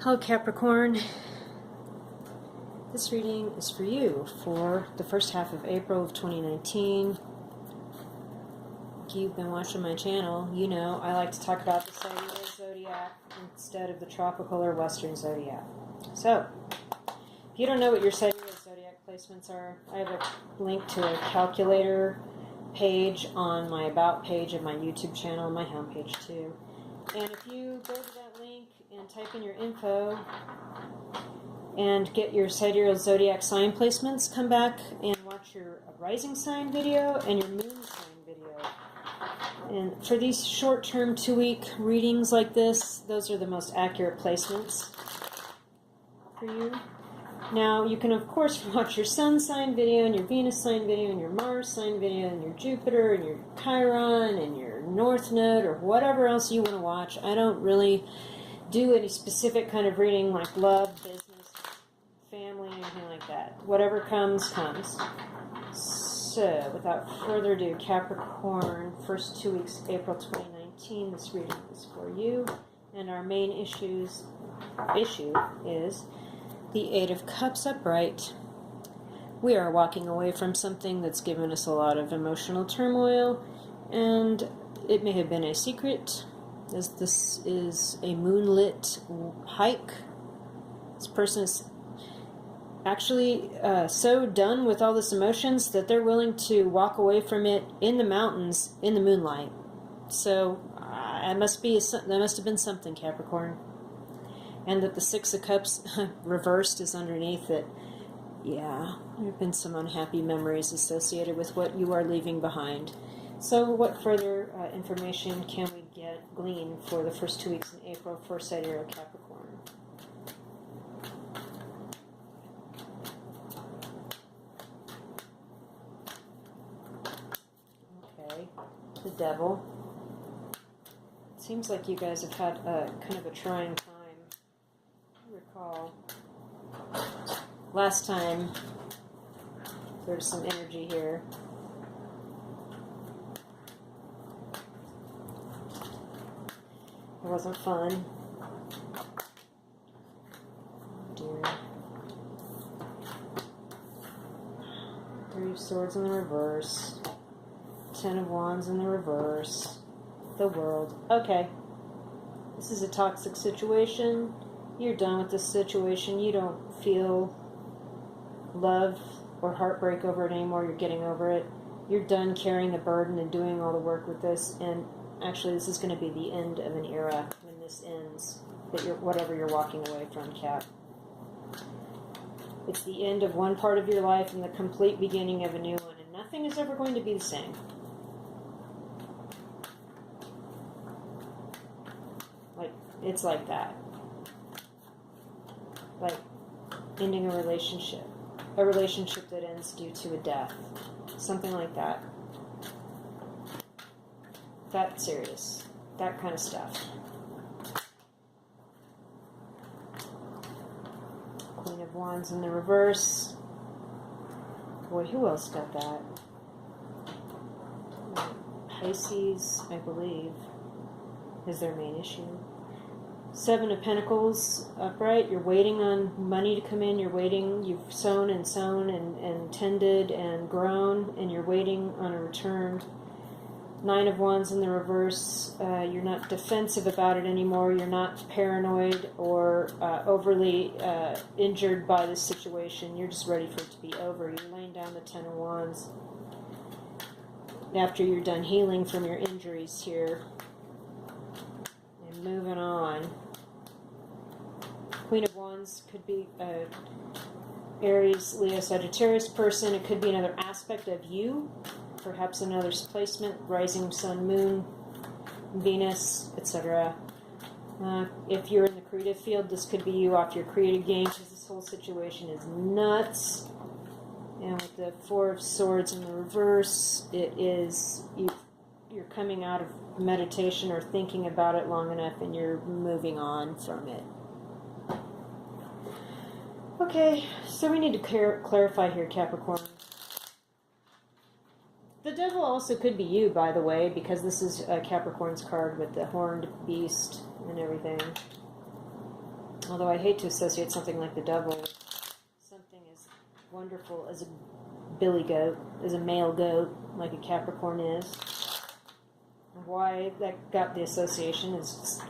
Hello Capricorn, this reading is for you for the first half of April of 2019. If you've been watching my channel, you know I like to talk about the Sidereal zodiac instead of the tropical or western zodiac. So, if you don't know what your Sidereal zodiac placements are, I have a link to a calculator page on my About page of my YouTube channel and my homepage too. And if you go to that link and type in your info and get your Sidereal zodiac sign placements, come back and watch your rising sign video and your moon sign video. And for these short-term 2-week readings like this, those are the most accurate placements for you. Now, you can of course watch your sun sign video and your Venus sign video and your Mars sign video and your Jupiter and your Chiron and your North Node or whatever else you want to watch. I don't really do any specific kind of reading like love, business, family, anything like that. Whatever comes, comes. So, without further ado, Capricorn, first 2 weeks, April 2019, this reading is for you. And our main issue is the Eight of Cups upright. We are walking away from something that's given us a lot of emotional turmoil, and it may have been a secret, as this is a moonlit hike. This person is actually so done with all this emotions that they're willing to walk away from it in the mountains in the moonlight. So that must have been something, Capricorn. And that the Six of Cups reversed is underneath it. Yeah, there have been some unhappy memories associated with what you are leaving behind. So what further information can we glean for the first 2 weeks in April for Sidereal Capricorn? Okay, the Devil. It seems like you guys have had a kind of a trying time. Recall last time there's some energy here. It wasn't fun. Oh dear. Three of Swords in the reverse. 10 of Wands in the reverse. The World. Okay. This is a toxic situation. You're done with this situation. You don't feel love or heartbreak over it anymore. You're getting over it. You're done carrying the burden and doing all the work with this. And actually, this is going to be the end of an era when this ends. Whatever you're walking away from, Cap. It's the end of one part of your life and the complete beginning of a new one. And nothing is ever going to be the same. It's like that. Like ending a relationship that ends due to a death, something like that. That serious, that kind of stuff. Queen of Wands in the reverse. Boy, who else got that? Pisces, I believe, is their main issue. 7 of Pentacles upright. You're waiting on money to come in. You're waiting. You've sown and tended and grown, and you're waiting on a return. 9 of Wands in the reverse. You're not defensive about it anymore. You're not paranoid or overly injured by this situation. You're just ready for it to be over. You're laying down the 10 of Wands after you're done healing from your injuries here. And moving on. Queen of Wands could be Aries, Leo, Sagittarius person. It could be another aspect of you. Perhaps another placement, rising sun, moon, Venus, etc. If you're in the creative field, this could be you off your creative game, because this whole situation is nuts. And with the 4 of Swords in the reverse, it is you're coming out of meditation or thinking about it long enough, and you're moving on from it. Okay, so we need to clarify here, Capricorn. The Devil also could be you, by the way, because this is Capricorn's card with the horned beast and everything. Although I hate to associate something like the devil with something as wonderful as a billy goat, as a male goat, like a Capricorn is. Why that got the association is just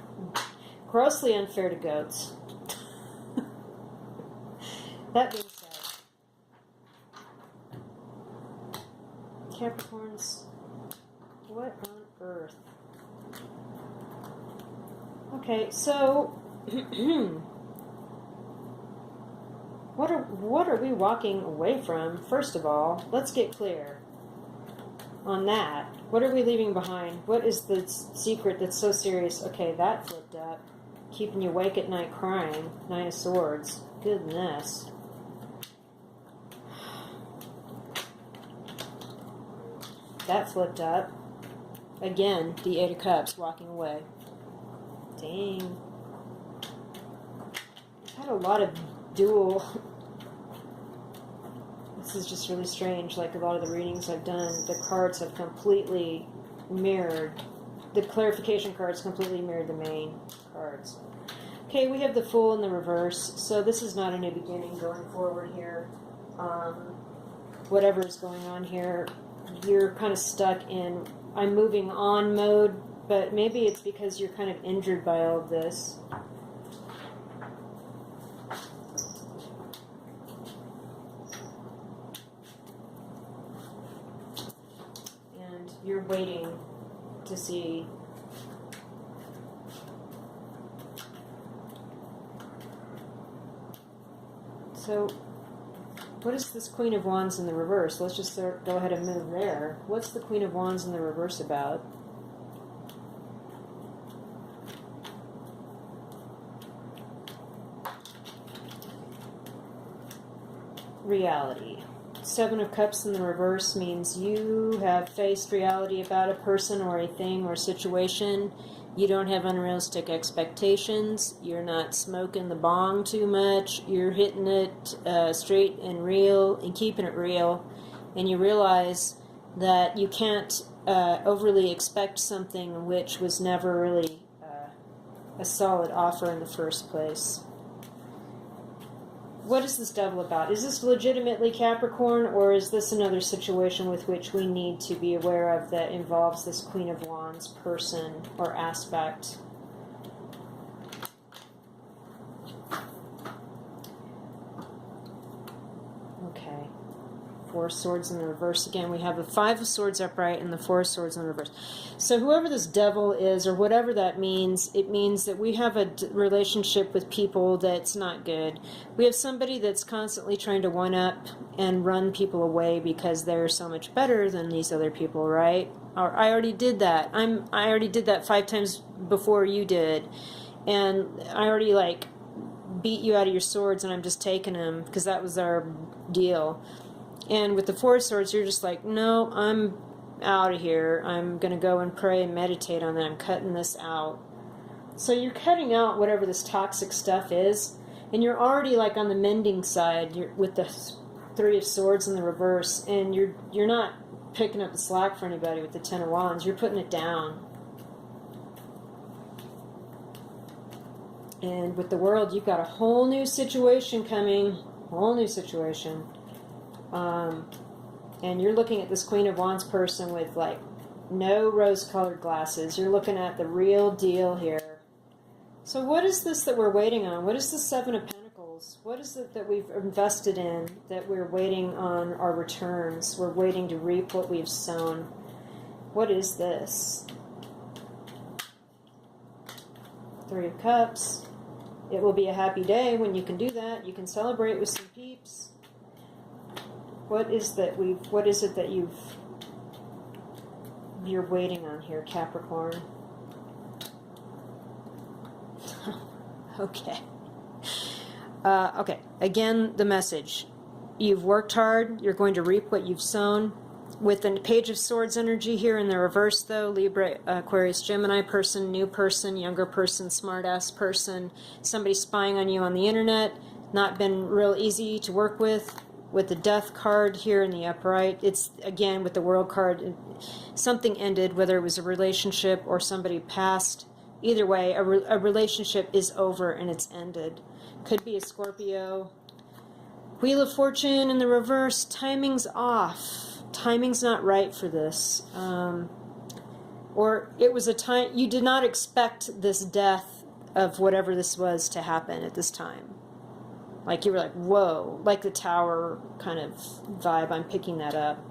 grossly unfair to goats. That being said, Capricorns, what on earth? Okay, so what are we walking away from? First of all, let's get clear on that. What are we leaving behind? What is the secret that's so serious? Okay, that flipped up. Keeping you awake at night crying. Nine of Swords. Goodness. That flipped up. Again, the Eight of Cups, walking away. Dang. I've had a lot of dual... This is just really strange. Like a lot of the readings I've done, the cards have completely mirrored. The clarification cards completely mirrored the main cards. Okay, we have the Fool in the reverse. So this is not a new beginning going forward here. Whatever is going on here, you're kind of stuck in I'm moving on mode, but maybe it's because you're kind of injured by all of this. And you're waiting to see so what is this Queen of Wands in the reverse? Let's just go ahead and move there. What's the Queen of Wands in the reverse about? Reality. Seven of Cups in the reverse means you have faced reality about a person or a thing or situation. You don't have unrealistic expectations. You're not smoking the bong too much. You're hitting it straight and real and keeping it real. And you realize that you can't overly expect something which was never really a solid offer in the first place. What is this devil about? Is this legitimately Capricorn, or is this another situation with which we need to be aware of that involves this Queen of Wands person or aspect? Okay. Four of Swords in the reverse. Again, we have the Five of Swords upright and the Four of Swords in the reverse. So whoever this devil is, or whatever that means, it means that we have a relationship with people that's not good. We have somebody that's constantly trying to one-up and run people away because they're so much better than these other people, right? Or I already did that. I already did that 5 times before you did. And I already, like, beat you out of your swords and I'm just taking them because that was our deal. And with the Four of Swords, you're just like, no, I'm out of here. I'm going to go and pray and meditate on that. I'm cutting this out. So you're cutting out whatever this toxic stuff is, and you're already like on the mending side. You're with the Three of Swords in the reverse, and you're not picking up the slack for anybody with the Ten of Wands. You're putting it down. And with the World, you've got a whole new situation coming. Whole new situation. And you're looking at this Queen of Wands person with, like, no rose-colored glasses. You're looking at the real deal here. So what is this that we're waiting on? What is the Seven of Pentacles? What is it that we've invested in that we're waiting on our returns? We're waiting to reap what we've sown. What is this? Three of Cups. It will be a happy day when you can do that. You can celebrate with some peeps. What is it that you're waiting on here, Capricorn? Okay. Okay. Again, the message. You've worked hard. You're going to reap what you've sown. With the Page of Swords energy here in the reverse, though, Libra, Aquarius, Gemini person, new person, younger person, smart-ass person, somebody spying on you on the internet, not been real easy to work with. With the Death card here in the upright, it's, again, with the World card, something ended, whether it was a relationship or somebody passed. Either way, a relationship is over and it's ended. Could be a Scorpio. Wheel of Fortune in the reverse. Timing's off. Timing's not right for this. Or it was a time you did not expect this death of whatever this was to happen at this time. Like you were like, whoa, like the Tower kind of vibe. I'm picking that up.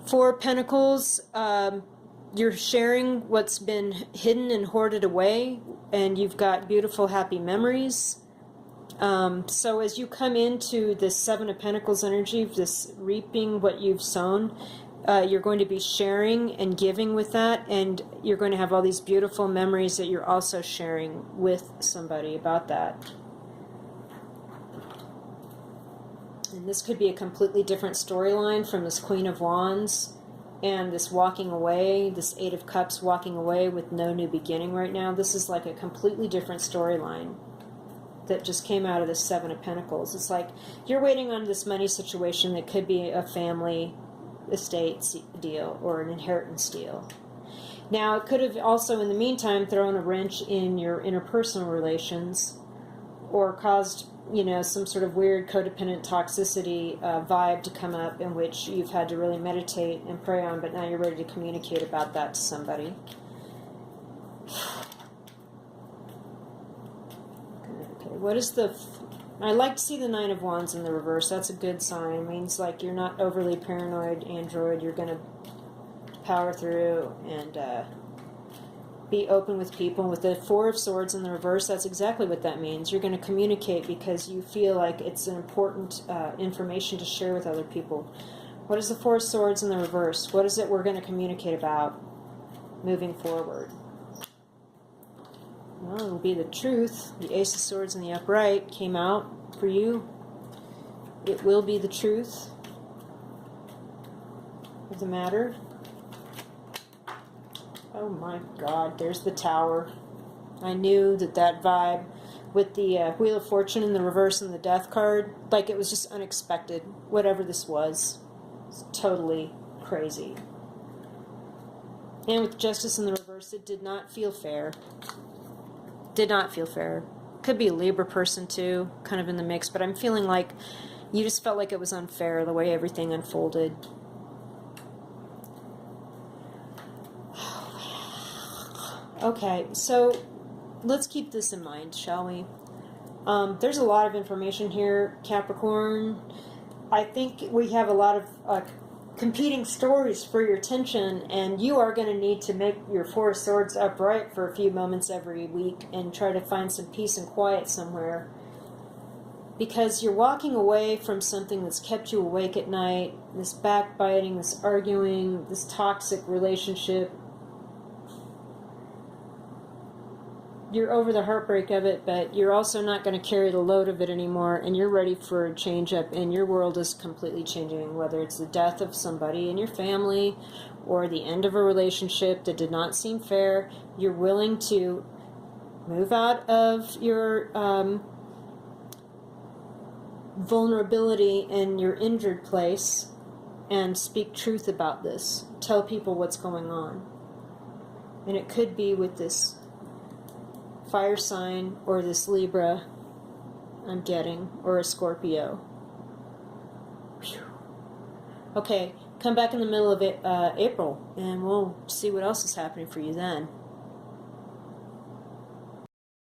Four of Pentacles. You're sharing what's been hidden and hoarded away, and you've got beautiful, happy memories. So as you come into this Seven of Pentacles energy, this reaping what you've sown, you're going to be sharing and giving with that, and you're going to have all these beautiful memories that you're also sharing with somebody about that. And this could be a completely different storyline from this Queen of Wands and this walking away, this Eight of Cups walking away with no new beginning right now. This is like a completely different storyline that just came out of this Seven of Pentacles. It's like you're waiting on this money situation that could be a family estate deal or an inheritance deal. Now, it could have also, in the meantime, thrown a wrench in your interpersonal relations or caused, you know, some sort of weird codependent toxicity vibe to come up in which you've had to really meditate and pray on, but now you're ready to communicate about that to somebody. Okay, what is the... I like to see the Nine of Wands in the reverse. That's a good sign. It means like you're not overly paranoid, android. You're going to power through and be open with people. With the Four of Swords in the reverse, that's exactly what that means. You're going to communicate because you feel like it's an important information to share with other people. What is the Four of Swords in the reverse? What is it we're going to communicate about moving forward? Well, it'll be the truth. The Ace of Swords in the upright came out for you. It will be the truth of the matter. Oh my God, there's the Tower. I knew that vibe with the Wheel of Fortune in the reverse and the Death card, like it was just unexpected. Whatever this was, it's totally crazy. And with Justice in the reverse, it did not feel fair. Did not feel fair. Could be a Libra person too, kind of in the mix, but I'm feeling like you just felt like it was unfair the way everything unfolded. Okay, so let's keep this in mind, shall we? There's a lot of information here, Capricorn. I think we have a lot of competing stories for your attention, and you are going to need to make your Four of Swords upright for a few moments every week and try to find some peace and quiet somewhere. Because you're walking away from something that's kept you awake at night, this backbiting, this arguing, this toxic relationship. You're over the heartbreak of it, but you're also not going to carry the load of it anymore, and you're ready for a change up, and your world is completely changing, whether it's the death of somebody in your family or the end of a relationship that did not seem fair. You're willing to move out of your vulnerability and your injured place and speak truth about this. Tell people what's going on. And it could be with this fire sign or this Libra I'm getting, or a Scorpio. Whew. Okay, come back in the middle of April and we'll see what else is happening for you then.